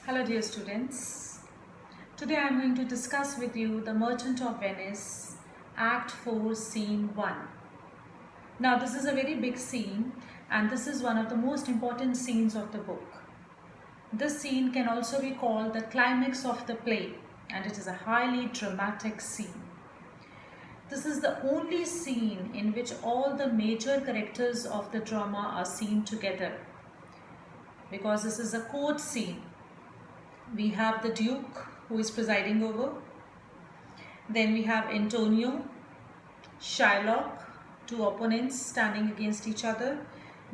Hello dear students. Today I am going to discuss with you The Merchant of Venice, Act 4, Scene 1. Now this is a very big scene and this is one of the most important scenes of the book. This scene can also be called the climax of the play and it is a highly dramatic scene. This is the only scene in which all the major characters of the drama are seen together because this is a court scene. We have the Duke who is presiding over. Then we have Antonio, Shylock, two opponents standing against each other.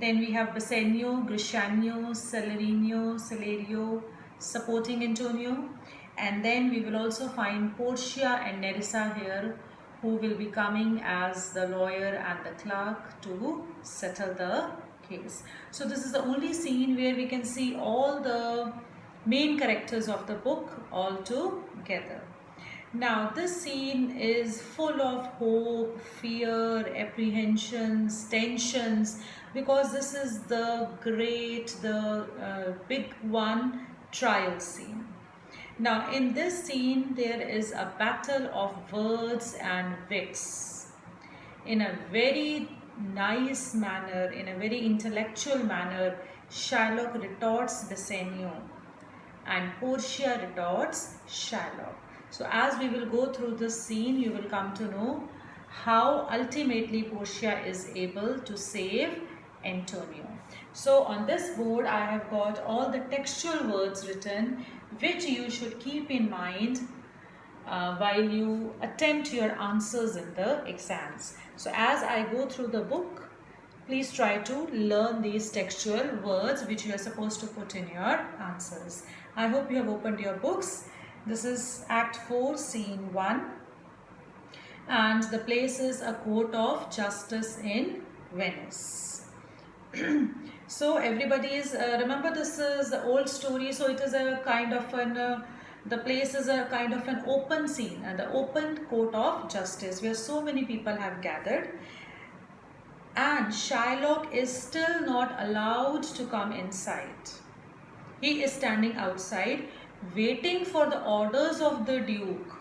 Then we have Bassanio, Grishanio, Celerio supporting Antonio. And then we will also find Portia and Nerissa here who will be coming as the lawyer and the clerk to settle the case. So this is the only scene where we can see all the main characters of the book all together. Now this scene is full of hope, fear, apprehensions, tensions because this is the big one, trial scene. Now in this scene there is a battle of words and wits. In a very nice manner, in a very intellectual manner, Shylock retorts Bassanio and Portia retorts Shylock. So as we will go through this scene, you will come to know how ultimately Portia is able to save Antonio. So on this board I have got all the textual words written which you should keep in mind while you attempt your answers in the exams. So as I go through the book, please try to learn these textual words which you are supposed to put in your answers. I hope you have opened your books. This is Act 4, Scene 1. And the place is a court of justice in Venice. So everybody is, remember this is the old story, so it is a kind of the place is a kind of an open scene, the open court of justice where so many people have gathered. And Shylock is still not allowed to come inside. He is standing outside waiting for the orders of the Duke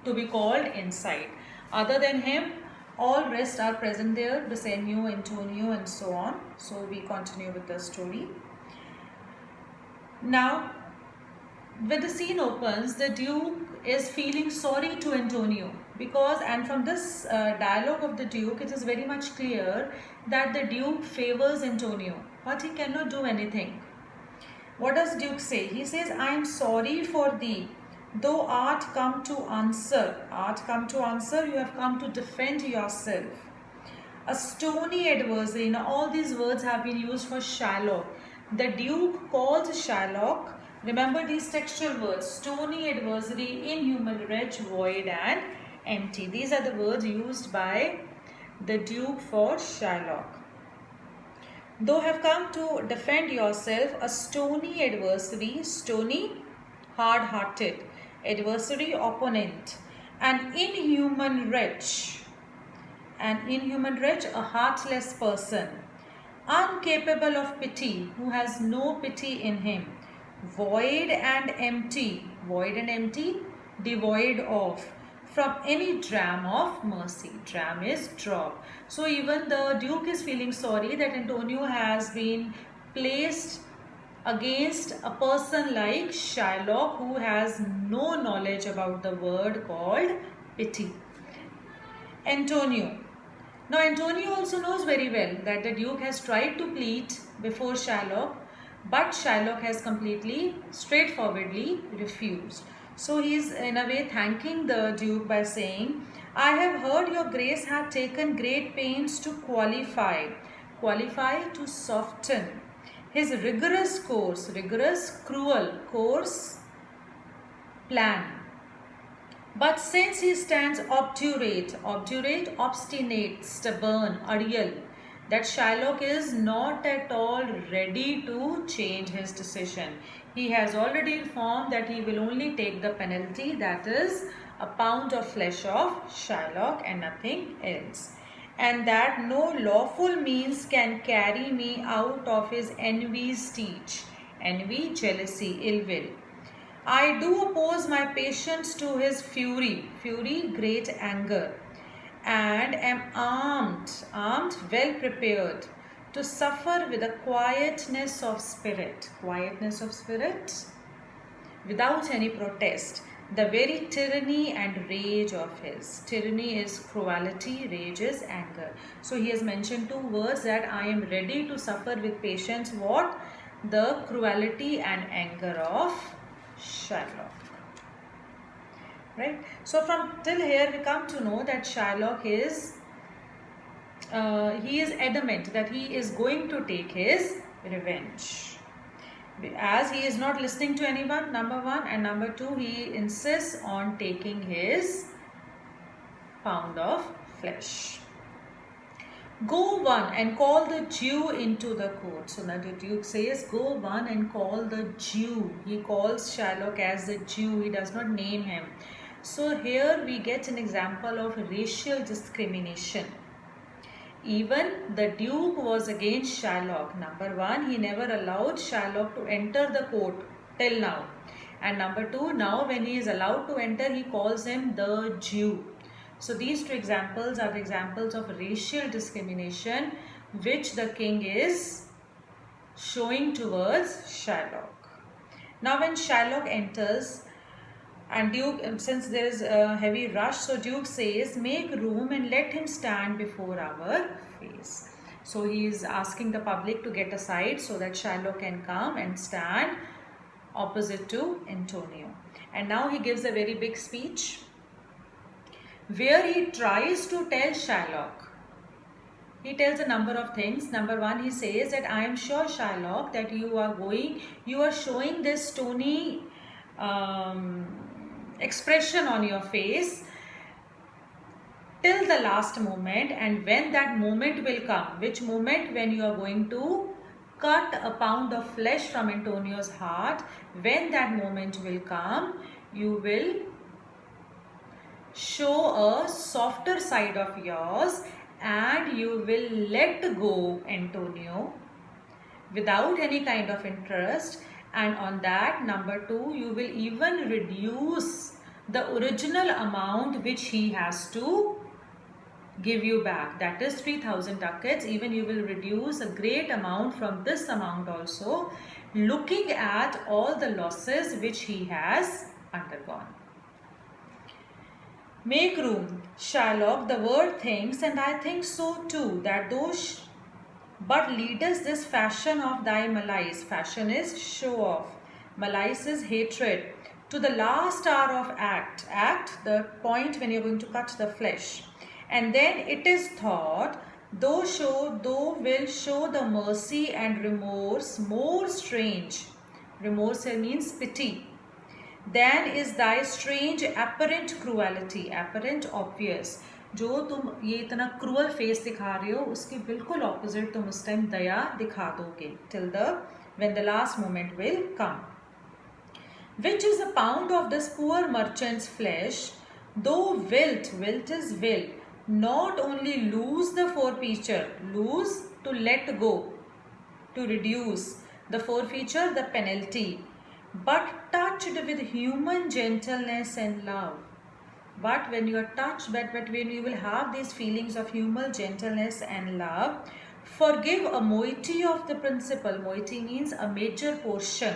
to be called inside. Other than him, all rest are present there, Bassanio, Antonio and so on. So we continue with the story. Now, when the scene opens, the Duke is feeling sorry to Antonio because, and from this dialogue of the Duke, it is very much clear that the Duke favors Antonio, but he cannot do anything. What does Duke say? He says, I am sorry for thee, though art come to answer. Art come to answer, you have come to defend yourself. A stony adversary. Now all these words have been used for Shylock. The Duke calls Shylock, remember these textual words, stony adversary, inhuman wretch, void and empty. These are the words used by the Duke for Shylock. Though have come to defend yourself, a stony adversary, stony, hard-hearted, adversary, opponent, an inhuman wretch, a heartless person, incapable of pity, who has no pity in him, void and empty, devoid of, from any dram of mercy. Dram is drop. So even the Duke is feeling sorry that Antonio has been placed against a person like Shylock who has no knowledge about the word called pity. Antonio. Now Antonio also knows very well that the Duke has tried to plead before Shylock, but Shylock has completely, straightforwardly refused. So he is in a way thanking the Duke by saying, I have heard your grace had taken great pains to qualify to soften his rigorous, cruel course, plan. But since he stands obdurate, obstinate, stubborn, Ariel, that Shylock is not at all ready to change his decision. He has already informed that he will only take the penalty, that is a pound of flesh of Shylock and nothing else. And that no lawful means can carry me out of his envy's teach. envy, jealousy, ill will. I do oppose my patience to his fury, great anger, and am armed, well prepared to suffer with a quietness of spirit, without any protest, the very tyranny and rage of his. Tyranny is cruelty, rage is anger. So he has mentioned two words that I am ready to suffer with patience. What? The cruelty and anger of Shylock. Right? So from till here we come to know that Shylock is he is adamant that he is going to take his revenge. As he is not listening to anyone, number one, and number two, he insists on taking his pound of flesh. Go one and call the Jew into the court. So now the Duke says, go one and call the Jew. He calls Shylock as the Jew. He does not name him. So here we get an example of racial discrimination. Even the Duke was against Shylock. Number one, he never allowed Shylock to enter the court till now. And number two, now when he is allowed to enter, he calls him the Jew. So these two examples are the examples of racial discrimination which the king is showing towards Shylock. Now when Shylock enters, and Duke, since there is a heavy rush, so Duke says, make room and let him stand before our face. So he is asking the public to get aside so that Shylock can come and stand opposite to Antonio. And now he gives a very big speech where he tries to tell Shylock. He tells a number of things. Number one, he says that I am sure, Shylock, that you are showing this stony expression on your face till the last moment, and when that moment will come, which moment? When you are going to cut a pound of flesh from Antonio's heart, when that moment will come, you will show a softer side of yours and you will let go Antonio without any kind of interest. And on that, number two, you will even reduce the original amount which he has to give you back. That is 3,000 ducats. Even you will reduce a great amount from this amount also, looking at all the losses which he has undergone. Make room, Shylock, the word thinks, and I think so too, that those but leadest this fashion of thy malice. Fashion is show off. Malice is hatred. To the last hour of act, the point when you're going to cut the flesh. And then it is thought, thou will show the mercy and remorse more strange. Remorse here means pity. Then is thy strange apparent cruelty. Apparent, obvious. जो तुम ये इतना cruel face दिखा रहे हो, उसके बिल्कुल opposite तुम उस टाइम दया दिखा दोगे till the when the last moment will come. Which is a pound of this poor merchant's flesh, though wilt is will, not only lose the forfeiture, lose to let go, to reduce the forfeiture, the penalty, but touched with human gentleness and love. But when you are touched, but when you will have these feelings of human gentleness and love, forgive a moiety of the principal. Moiety means a major portion.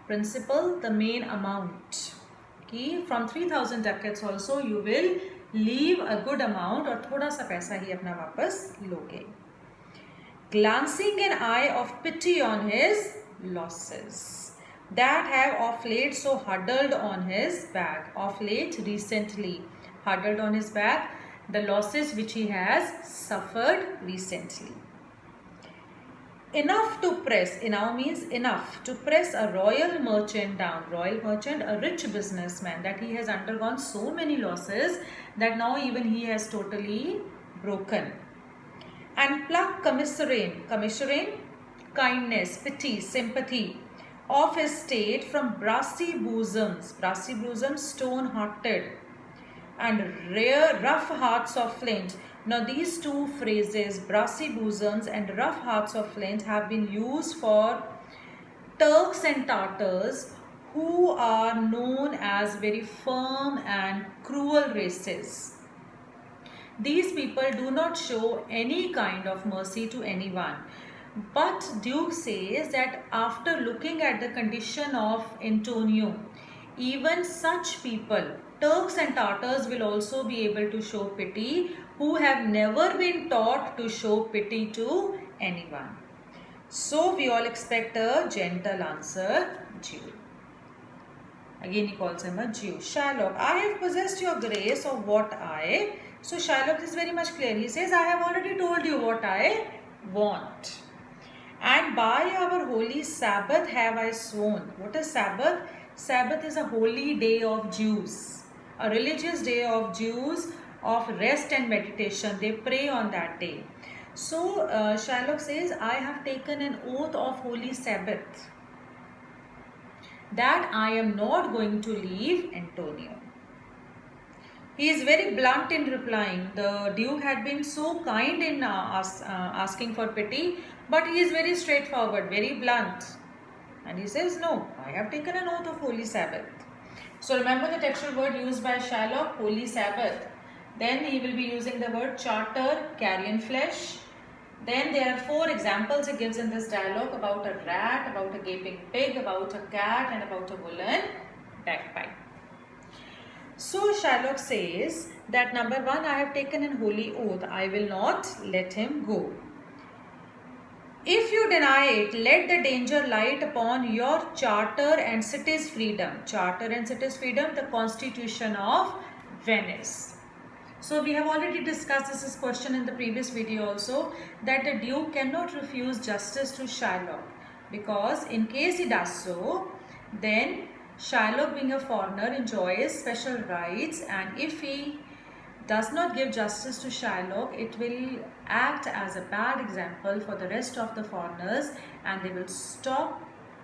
Principal, the main amount. Okay? From 3,000 ducats also you will leave a good amount, और थोड़ा सा पैसा ही अपना वापस लोगे. Glancing an eye of pity on his losses that have of late so huddled on his back. Of late, recently, huddled on his back, the losses which he has suffered recently. Enough to press, enough means enough, to press a royal merchant down. Royal merchant, a rich businessman, that he has undergone so many losses that now even he has totally broken. And pluck commiserate, kindness, pity, sympathy of his state from brassy bosoms, stone-hearted, and rare rough hearts of flint. Now these two phrases, brassy bosoms and rough hearts of flint, have been used for Turks and Tatars, who are known as very firm and cruel races. These people do not show any kind of mercy to anyone. But Duke says that after looking at the condition of Antonio, even such people, Turks and Tatars, will also be able to show pity, who have never been taught to show pity to anyone. So we all expect a gentle answer, Jew. Again he calls him a Jew. Shylock, I have possessed your grace of what I. So Shylock is very much clear. He says, I have already told you what I want. And by our holy Sabbath have I sworn. What is Sabbath? Sabbath is a holy day of Jews. A religious day of Jews of rest and meditation. They pray on that day. So Shylock says, I have taken an oath of holy Sabbath that I am not going to leave Antonio. He is very blunt in replying. The Duke had been so kind in asking for pity, but he is very straightforward, very blunt. And he says, no, I have taken an oath of holy Sabbath. So remember the textual word used by Shylock, holy Sabbath. Then he will be using the word charter, carrion flesh. Then there are 4 examples he gives in this dialogue about a rat, about a gaping pig, about a cat, and about a woolen bagpipe. So Shylock says that number 1, I have taken an holy oath. I will not let him go. If you deny it, let the danger light upon your charter and city's freedom. Charter and city's freedom, the Constitution of Venice. So we have already discussed this question in the previous video also, that the Duke cannot refuse justice to Shylock, because in case he does so, then Shylock, being a foreigner, enjoys special rights, and if he does not give justice to Shylock, it will act as a bad example for the rest of the foreigners, and they will stop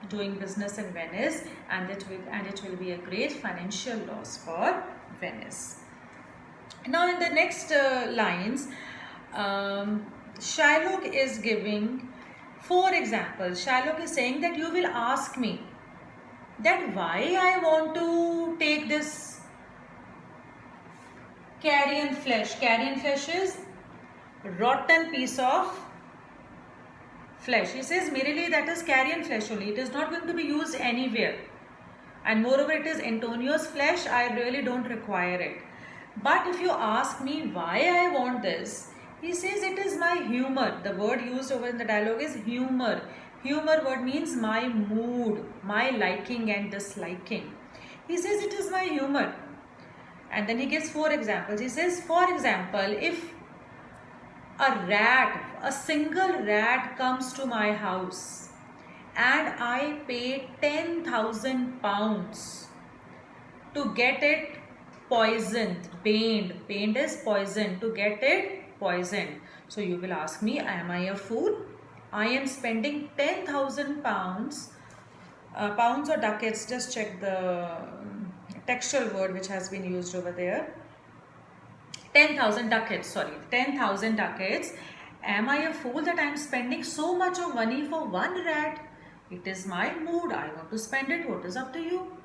doing business in Venice, and it will be a great financial loss for Venice. Now in the next lines, Shylock is giving 4 examples. Shylock is saying that you will ask me that why I want to take this carrion flesh. Carrion flesh is rotten piece of flesh. He says merely that is carrion flesh only. It is not going to be used anywhere. And moreover, it is Antonio's flesh. I really don't require it. But if you ask me why I want this, he says it is my humor. The word used over in the dialogue is humor. Humor word means my mood, my liking and disliking. He says it is my humor. And then he gives 4 examples. He says, for example, if a single rat comes to my house and I pay 10,000 pounds to get it poisoned, pained is poison, to get it poisoned. So you will ask me, am I a fool? I am spending 10,000 pounds, pounds or ducats, just check the textual word which has been used over there. 10,000 ducats, sorry, 10,000 ducats. Am I a fool that I am spending so much of money for one rat? It is my mood, I want to spend it, what is up to you?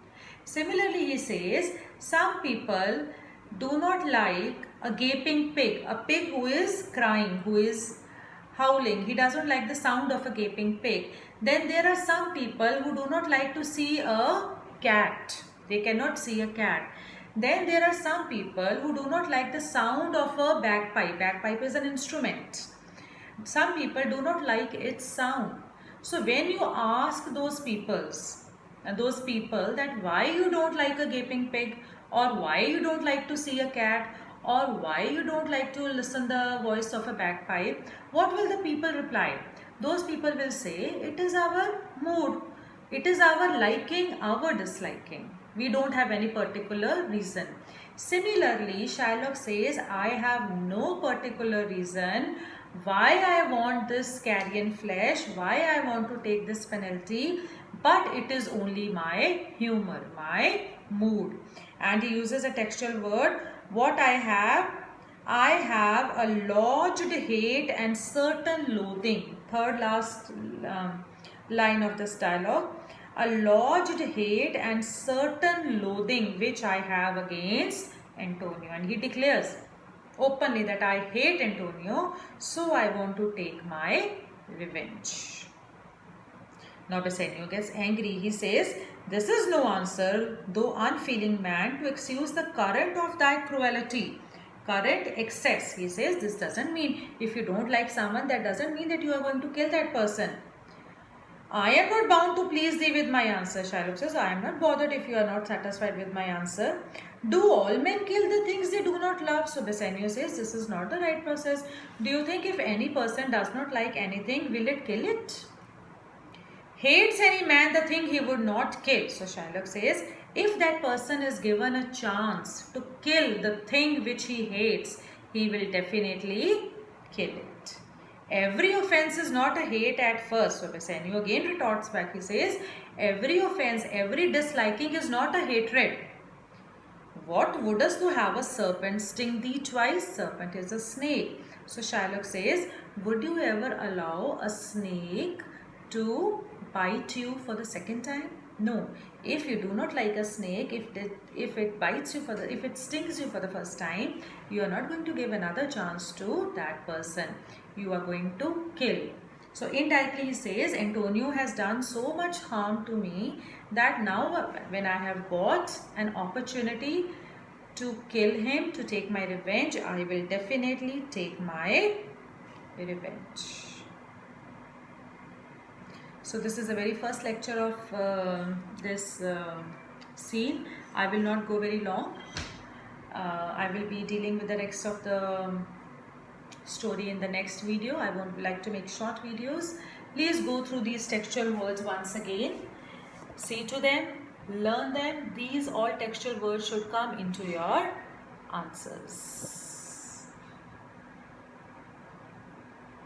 Similarly, he says, some people do not like a gaping pig, a pig who is crying, who is howling. He doesn't like the sound of a gaping pig. Then there are some people who do not like to see a cat. They cannot see a cat. Then there are some people who do not like the sound of a bagpipe. Bagpipe is an instrument. Some people do not like its sound. So when you ask those people that why you don't like a gaping pig, or why you don't like to see a cat, or why you don't like to listen the voice of a bagpipe, what will the people reply? Those people will say, it is our mood, it is our liking, our disliking. We don't have any particular reason. Similarly, Shylock says, I have no particular reason why I want this carrion flesh, why I want to take this penalty, but it is only my humor, my mood. And he uses a textual word, what I have a lodged hate and certain loathing. Third last line of this dialogue. A lodged hate and certain loathing which I have against Antonio. And he declares openly that I hate Antonio, so I want to take my revenge. Now Bassanio gets angry. He says, this is no answer, though unfeeling man, to excuse the current of thy cruelty. Current excess. He says, this doesn't mean if you don't like someone, that doesn't mean that you are going to kill that person. I am not bound to please thee with my answer. Shylock says, I am not bothered if you are not satisfied with my answer. Do all men kill the things they do not love? So Bassanio says, this is not the right process. Do you think if any person does not like anything, will it kill it? Hates any man the thing he would not kill. So Shylock says, if that person is given a chance to kill the thing which he hates, he will definitely kill it. Every offense is not a hate at first. So Bassanio again retorts back. He says, every offense, every disliking is not a hatred. What wouldst thou have a serpent sting thee twice? Serpent is a snake. So Shylock says, would you ever allow a snake to bite you for the second time? No. If you do not like a snake, if it bites you if it stings you for the first time, you are not going to give another chance to that person. You are going to kill. So indirectly he says, Antonio has done so much harm to me that now when I have got an opportunity to kill him, to take my revenge, I will definitely take my revenge. So this is the very first lecture of this scene. I will not go very long. I will be dealing with the rest of the story in the next video. I would like to make short videos. Please go through these textual words once again. See to them, learn them. These all textual words should come into your answers.